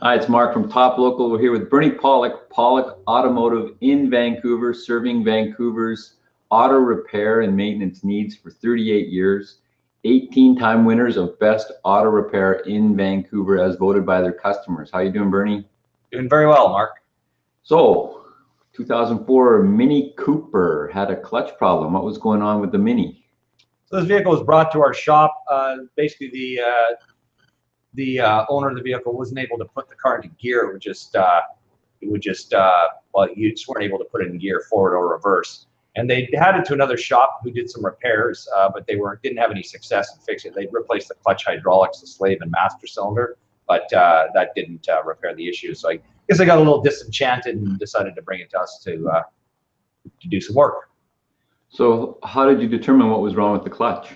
Hi, it's Mark from Top Local. We're here with Bernie Pawlik, Pawlik Automotive in Vancouver, serving Vancouver's auto repair and maintenance needs for 38 years. 18-time winners of Best Auto Repair in Vancouver as voted by their customers. How you doing, Bernie? Doing very well, Mark. So, 2004 Mini Cooper had a clutch problem. What was going on with the Mini? So this vehicle was brought to our shop. Basically, the owner of the vehicle wasn't able to put the car into gear. Well, you just weren't able to put it in gear forward or reverse. And they had it to another shop who did some repairs, but they didn't have any success in fixing it. They replaced the clutch hydraulics, the slave and master cylinder, but that didn't repair the issue. So I guess I got a little disenchanted and decided to bring it to us to do some work. So how did you determine what was wrong with the clutch?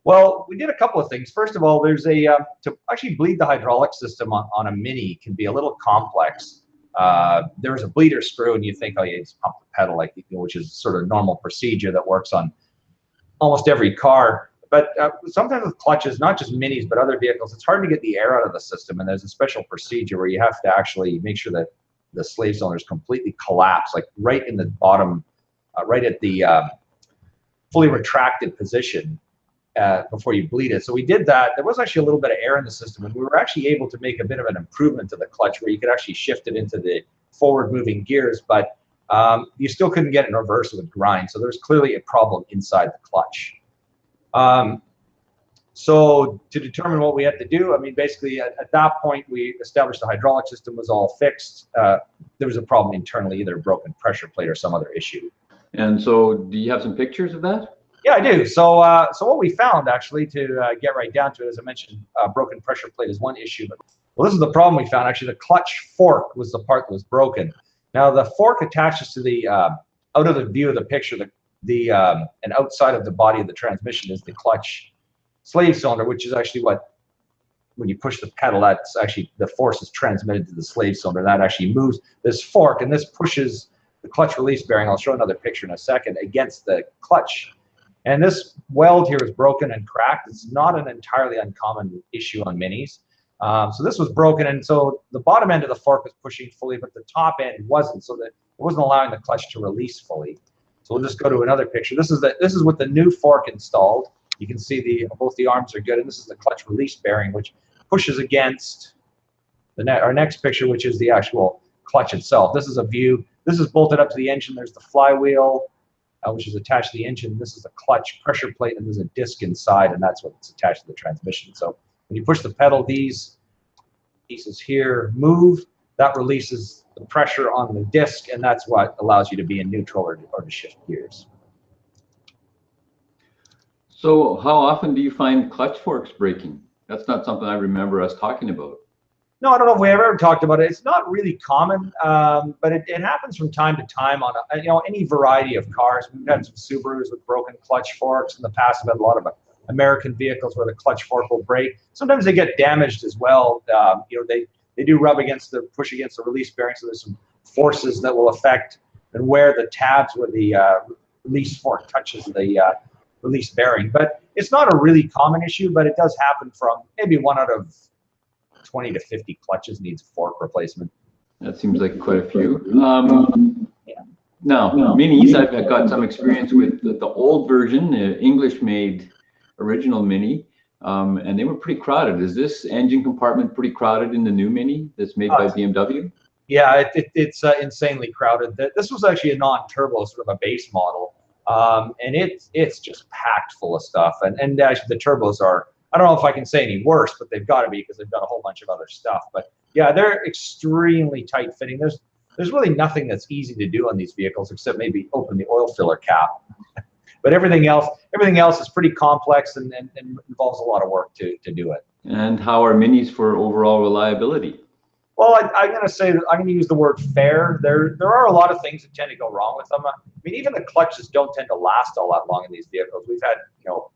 Well, we did a couple of things. First of all, there's to actually bleed the hydraulic system on a Mini can be a little complex. There's a bleeder screw, and you think, oh, you just pump the pedal, which is sort of normal procedure that works on almost every car. But sometimes with clutches, not just Minis, but other vehicles, it's hard to get the air out of the system, and there's a special procedure where you have to actually make sure that the slave cylinder is completely collapsed, like right in the bottom, right at the fully retracted position. Before you bleed it. So we did that. There was actually a little bit of air in the system, and we were actually able to make a bit of an improvement to the clutch where you could actually shift it into the forward moving gears, but you still couldn't get it in reverse with grind. So there's clearly a problem inside the clutch. So to determine what we had to do, I mean, basically at that point, we established the hydraulic system was all fixed. There was a problem internally, either a broken pressure plate or some other issue. And so do you have some pictures of that? Yeah, I do. So what we found, actually, to get right down to it, as I mentioned, broken pressure plate is one issue. But well, this is the problem we found. Actually, the clutch fork was the part that was broken. Now, the fork attaches to the out of the view of the picture, and outside of the body of the transmission is the clutch slave cylinder, which is actually what, when you push the pedal, that's actually the force is transmitted to the slave cylinder. That actually moves this fork, and this pushes the clutch release bearing. I'll show another picture in a second against the clutch. And this weld here is broken and cracked. It's not an entirely uncommon issue on Minis. So this was broken, and so the bottom end of the fork was pushing fully, but the top end wasn't, so that it wasn't allowing the clutch to release fully. So we'll just go to another picture. This is with the new fork installed. You can see both the arms are good, and this is the clutch release bearing, which pushes against our next picture, which is the actual clutch itself. This is a view. This is bolted up to the engine. There's the flywheel, which is attached to the engine. This is a clutch pressure plate, and there's a disc inside, and that's what's attached to the transmission. So when you push the pedal, these pieces here move. That releases the pressure on the disc, and that's what allows you to be in neutral or to shift gears. So how often do you find clutch forks breaking? That's not something I remember us talking about. No, I don't know if we ever talked about it. It's not really common, but it happens from time to time on any variety of cars. We've had some Subarus with broken clutch forks in the past. We've had a lot of American vehicles where the clutch fork will break. Sometimes they get damaged as well. They do rub against push against the release bearing, so there's some forces that will affect and wear the tabs where the release fork touches the release bearing. But it's not a really common issue, but it does happen from maybe 1 out of 20 to 50 clutches needs a fork replacement. That seems like quite a few. Now, Minis, I've got some experience with the old version, the English-made original Mini, and they were pretty crowded. Is this engine compartment pretty crowded in the new Mini that's made by BMW? Yeah, it's insanely crowded. This was actually a non-turbo, sort of a base model, and it's just packed full of stuff. And actually, the turbos are, I don't know if I can say any worse, but they've got to be because they've got a whole bunch of other stuff. But yeah, they're extremely tight fitting. There's really nothing that's easy to do on these vehicles except maybe open the oil filler cap. But everything else is pretty complex and involves a lot of work to do it. And how are Minis for overall reliability? Well, I'm going to use the word fair. There are a lot of things that tend to go wrong with them. I mean, even the clutches don't tend to last all that long in these vehicles. We've had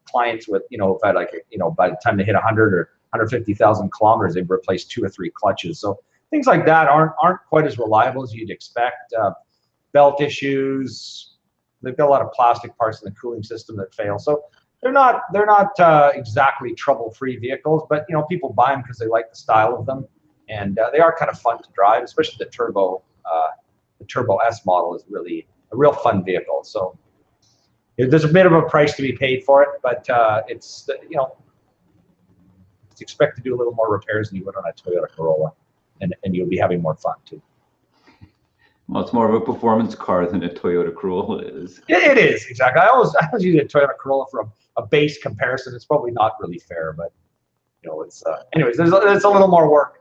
clients with have had by the time they hit 100 or 150,000 kilometers, they've replaced 2 or 3 clutches. So things like that aren't quite as reliable as you'd expect. Belt issues. They've got a lot of plastic parts in the cooling system that fail. So they're not exactly trouble-free vehicles, but people buy them because they like the style of them. and they are kind of fun to drive, especially the Turbo S model is really a real fun vehicle. So there's a bit of a price to be paid for it, but it's it's expected to do a little more repairs than you would on a Toyota Corolla, and you'll be having more fun too. Well, it's more of a performance car than a Toyota Corolla is. It is, exactly. I always use a Toyota Corolla for a base comparison. It's probably not really fair, but it's anyways. There's a little more work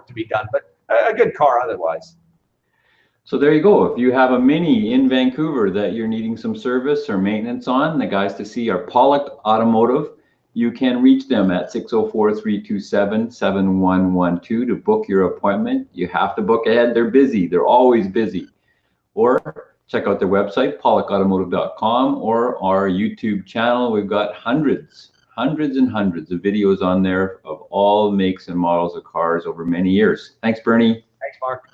to be done, but a good car otherwise. So there you go. If you have a Mini in Vancouver that you're needing some service or maintenance on, the guys to see are Pawlik Automotive. You can reach them at 604-327-7112 to book your appointment. You have to book ahead. They're busy. They're always busy. Or check out their website, pawlikautomotive.com, or our YouTube channel. We've got hundreds and hundreds of videos on there of all makes and models of cars over many years. Thanks, Bernie. Thanks, Mark.